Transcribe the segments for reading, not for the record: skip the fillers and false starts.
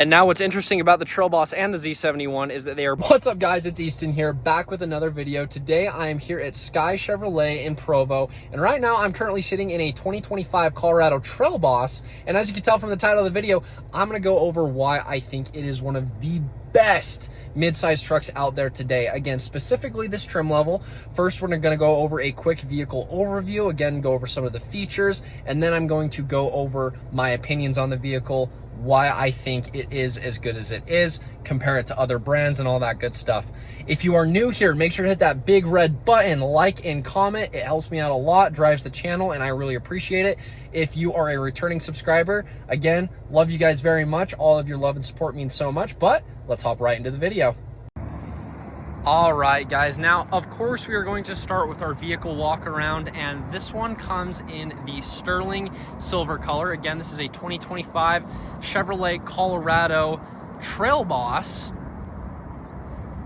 And now what's interesting about the Trail Boss and the Z71 is that they are... What's up guys, it's Easton here, back with another video. Today I am here at Sky Chevrolet in Provo, and right now I'm currently sitting in a 2025 Colorado Trail Boss, and as you can tell from the title of the video, I'm gonna go over why I think it is one of the best mid-size trucks out there today. Again, specifically this trim level. First, we're gonna go over a quick vehicle overview, again, go over some of the features, and then I'm going to go over my opinions on the vehicle, why I think it is as good as it is, compare it to other brands and all that good stuff. If you are new here, make sure to hit that big red button, like and comment. It helps me out a lot, drives the channel, and I really appreciate it. If you are a returning subscriber, again, love you guys very much. All of your love and support means so much, but let's hop right into the video. All right, guys, now, of course, we are going to start with our vehicle walk around, and this one comes in the sterling silver color. Again, this is a 2025 Chevrolet Colorado Trail Boss.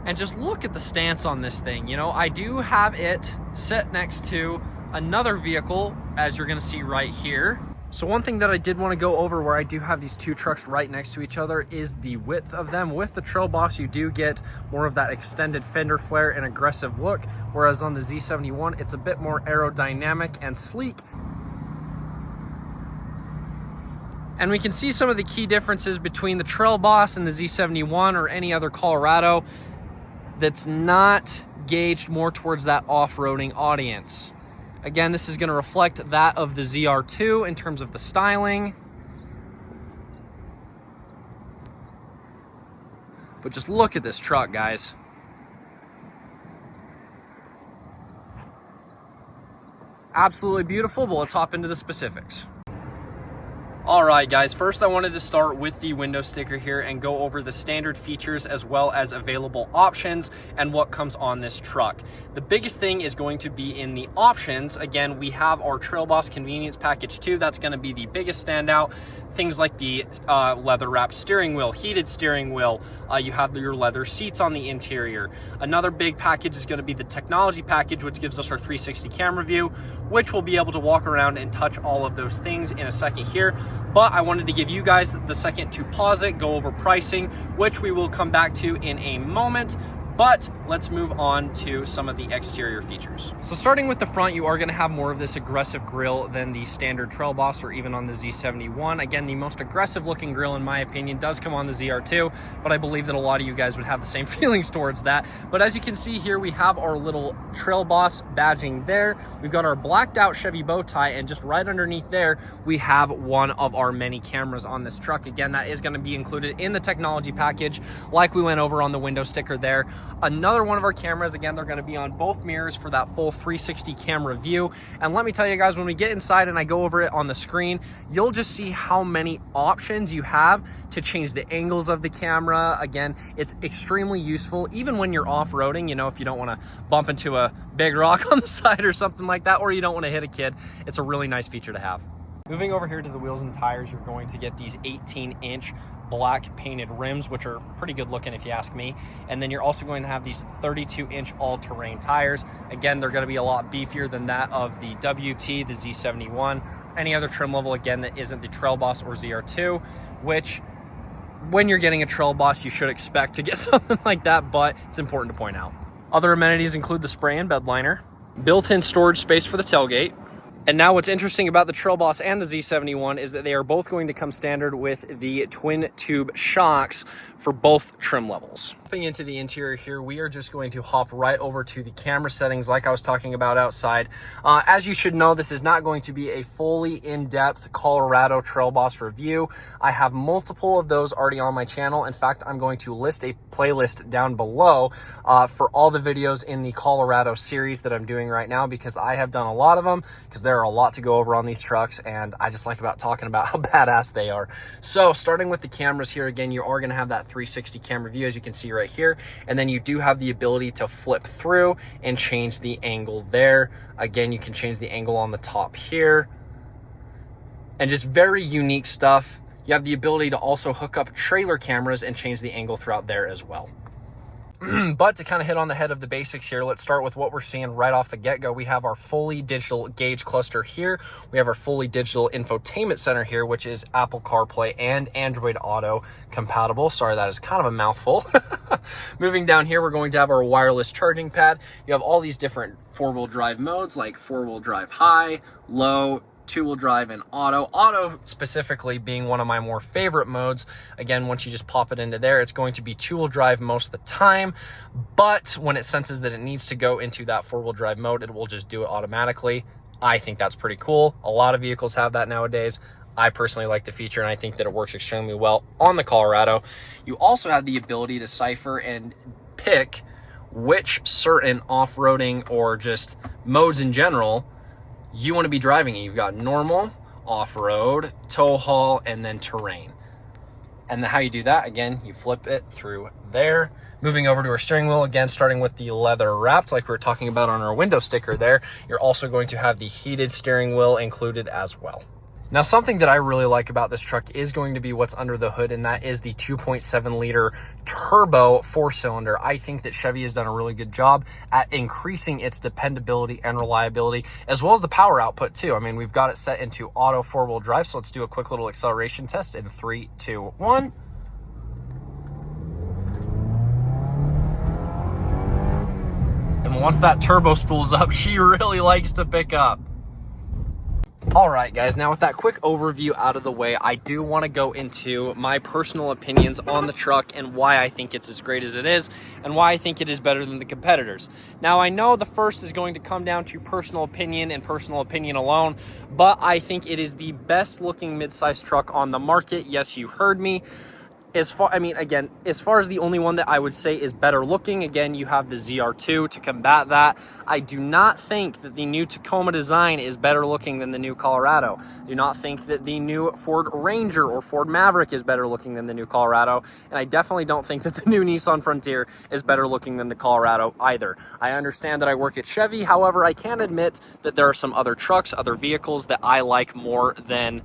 And just look at the stance on this thing. You know, I do have it set next to another vehicle, as you're gonna see right here. So one thing that I did want to go over, where I do have these two trucks right next to each other, is the width of them. With the Trail Boss, you do get more of that extended fender flare and aggressive look, whereas on the Z71, it's a bit more aerodynamic and sleek. And we can see some of the key differences between the Trail Boss and the Z71 or any other Colorado that's not gauged more towards that off-roading audience. Again, this is going to reflect that of the ZR2 in terms of the styling. But just look at this truck, guys. Absolutely beautiful, but let's hop into the specifics. All right, guys, first I wanted to start with the window sticker here and go over the standard features as well as available options and what comes on this truck. The biggest thing is going to be in the options. Again, we have our Trail Boss Convenience Package 2. That's going to be the biggest standout. Things like the leather wrapped steering wheel, heated steering wheel, you have your leather seats on the interior. Another big package is going to be the technology package, which gives us our 360 camera view, which we'll be able to walk around and touch all of those things in a second here. But I wanted to give you guys the second to pause it, go over pricing, which we will come back to in a moment. But let's move on to some of the exterior features. So starting with the front, you are going to have more of this aggressive grille than the standard Trail Boss or even on the Z71. Again, the most aggressive looking grille, in my opinion, does come on the ZR2, but I believe that a lot of you guys would have the same feelings towards that. But as you can see here, we have our little Trail Boss badging there. We've got our blacked out Chevy bow tie, and just right underneath there, we have one of our many cameras on this truck. Again, that is going to be included in the technology package, like we went over on the window sticker there. Another one of our cameras, again, they're going to be on both mirrors for that full 360 camera view. And let me tell you guys, when we get inside and I go over it on the screen, you'll just see how many options you have to change the angles of the camera. Again, it's extremely useful, even when you're off-roading, you know, if you don't want to bump into a big rock on the side or something like that, or you don't want to hit a kid, it's a really nice feature to have. Moving over here to the wheels and tires, you're going to get these 18-inch black painted rims, which are pretty good looking if you ask me. And then you're also going to have these 32-inch all-terrain tires. Again, they're going to be a lot beefier than that of the WT, the Z71, any other trim level, again, that isn't the Trail Boss or ZR2, which when you're getting a Trail Boss, you should expect to get something like that, but it's important to point out. Other amenities include the spray-in bed liner, built-in storage space for the tailgate. And now what's interesting about the Trail Boss and the Z71 is that they are both going to come standard with the twin tube shocks for both trim levels. Hopping into the interior here, we are just going to hop right over to the camera settings like I was talking about outside. As you should know, this is not going to be a fully in-depth Colorado Trail Boss review. I have multiple of those already on my channel. In fact, I'm going to list a playlist down below for all the videos in the Colorado series that I'm doing right now, because I have done a lot of them, because there are a lot to go over on these trucks, and I just like talking about how badass they are. So starting with the cameras here, again, you are going to have that 360 camera view, as you can see right here, and then you do have the ability to flip through and change the angle there. Again, you can change the angle on the top here, and just very unique stuff. You have the ability to also hook up trailer cameras and change the angle throughout there as well. But to kind of hit on the head of the basics here, let's start with what we're seeing right off the get-go. We have our fully digital gauge cluster here. We have our fully digital infotainment center here, which is Apple CarPlay and Android Auto compatible. Sorry, that is kind of a mouthful. Moving down here, we're going to have our wireless charging pad. You have all these different four-wheel drive modes, like four-wheel drive high, low, two-wheel drive, and auto specifically being one of my more favorite modes. Again, once you just pop it into there, it's going to be two-wheel drive most of the time, but when it senses that it needs to go into that four-wheel drive mode, it will just do it automatically. I think that's pretty cool. A lot of vehicles have that nowadays. I personally like the feature, and I think that it works extremely well on the Colorado. You also have the ability to cipher and pick which certain off-roading or just modes in general you want to be driving it. You've got normal, off-road, tow haul, and then terrain. And how you do that, again, you flip it through there. Moving over to our steering wheel, again, starting with the leather wrapped, like we were talking about on our window sticker there, you're also going to have the heated steering wheel included as well. Now, something that I really like about this truck is going to be what's under the hood, and that is the 2.7 liter turbo four-cylinder. I think that Chevy has done a really good job at increasing its dependability and reliability, as well as the power output too. I mean, we've got it set into auto four-wheel drive, so let's do a quick little acceleration test in 3, 2, 1. And once that turbo spools up, she really likes to pick up. All right, guys, now with that quick overview out of the way, I do want to go into my personal opinions on the truck and why I think it's as great as it is and why I think it is better than the competitors. Now, I know the first is going to come down to personal opinion and personal opinion alone, but I think it is the best looking midsize truck on the market. Yes, you heard me. As far as the only one that I would say is better looking, again, you have the ZR2 to combat that. I do not think that the new Tacoma design is better looking than the new Colorado. I do not think that the new Ford Ranger or Ford Maverick is better looking than the new Colorado. And I definitely don't think that the new Nissan Frontier is better looking than the Colorado either. I understand that I work at Chevy. However, I can admit that there are some other trucks, other vehicles that I like more than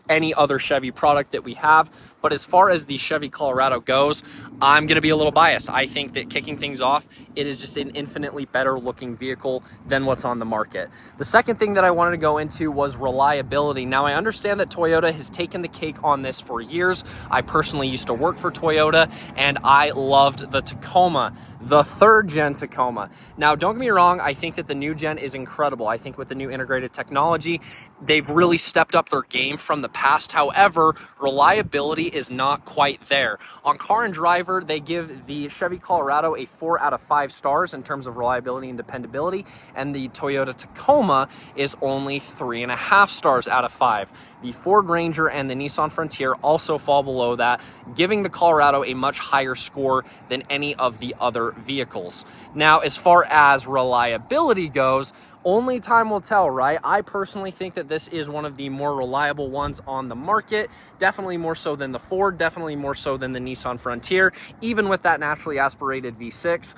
any other Chevy product that we have. But as far as the Chevy Colorado goes, I'm going to be a little biased. I think that kicking things off, it is just an infinitely better looking vehicle than what's on the market. The second thing that I wanted to go into was reliability. Now, I understand that Toyota has taken the cake on this for years. I personally used to work for Toyota, and I loved the Tacoma, the third gen Tacoma. Now, don't get me wrong, I think that the new gen is incredible. I think with the new integrated technology, they've really stepped up their game from the past. However, reliability is not quite there. On Car and Driver, they give the Chevy Colorado a 4 out of 5 stars in terms of reliability and dependability, and the Toyota Tacoma is only 3.5 stars out of 5. The Ford Ranger and the Nissan Frontier also fall below that, giving the Colorado a much higher score than any of the other vehicles. Now, as far as reliability goes, only time will tell, right? I personally think that this is one of the more reliable ones on the market. Definitely more so than the Ford, definitely more so than the Nissan Frontier, even with that naturally aspirated V6.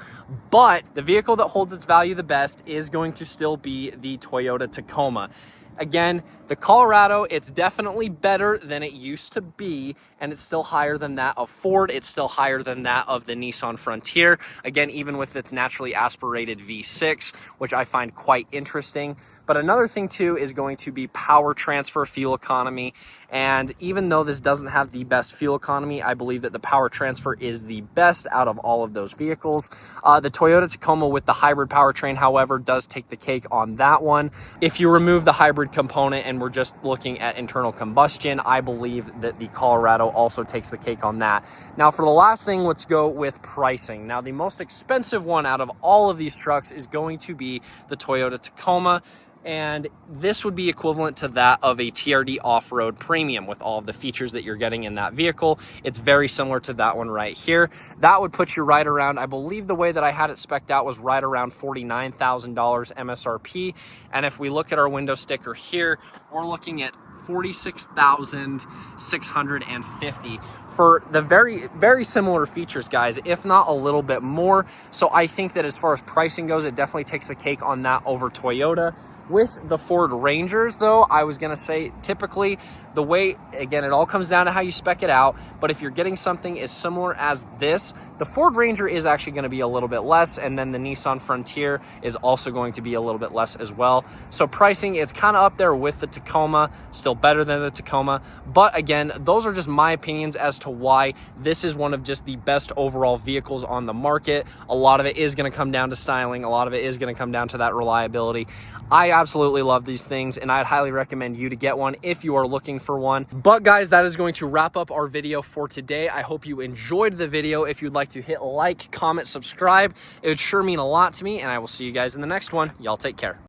But the vehicle that holds its value the best is going to still be the Toyota Tacoma. Again, the Colorado, it's definitely better than it used to be, and it's still higher than that of Ford. It's still higher than that of the Nissan Frontier. Again, even with its naturally aspirated V6, which I find quite interesting. But another thing too is going to be power transfer, fuel economy. And even though this doesn't have the best fuel economy, I believe that the power transfer is the best out of all of those vehicles. The Toyota Tacoma with the hybrid powertrain, however, does take the cake on that one. If you remove the hybrid component and we're just looking at internal combustion, I believe that the Colorado also takes the cake on that. Now, for the last thing, let's go with pricing. Now, the most expensive one out of all of these trucks is going to be the Toyota Tacoma. And this would be equivalent to that of a TRD off-road premium with all of the features that you're getting in that vehicle. It's very similar to that one right here. That would put you right around, I believe the way that I had it spec'd out was right around $49,000 MSRP. And if we look at our window sticker here, we're looking at $46,650 for the very, very similar features, guys, if not a little bit more. So I think that as far as pricing goes, it definitely takes the cake on that over Toyota. With the Ford Rangers, though, I was going to say typically the way, again, it all comes down to how you spec it out. But if you're getting something as similar as this, the Ford Ranger is actually going to be a little bit less. And then the Nissan Frontier is also going to be a little bit less as well. So pricing, it's kind of up there with the Tacoma, still better than the Tacoma. But again, those are just my opinions as to why this is one of just the best overall vehicles on the market. A lot of it is going to come down to styling. A lot of it is going to come down to that reliability. I absolutely love these things, and I'd highly recommend you to get one if you are looking for one. But guys, that is going to wrap up our video for today. I hope you enjoyed the video. If you'd like to hit like, comment, subscribe, it would sure mean a lot to me, and I will see you guys in the next one. Y'all take care.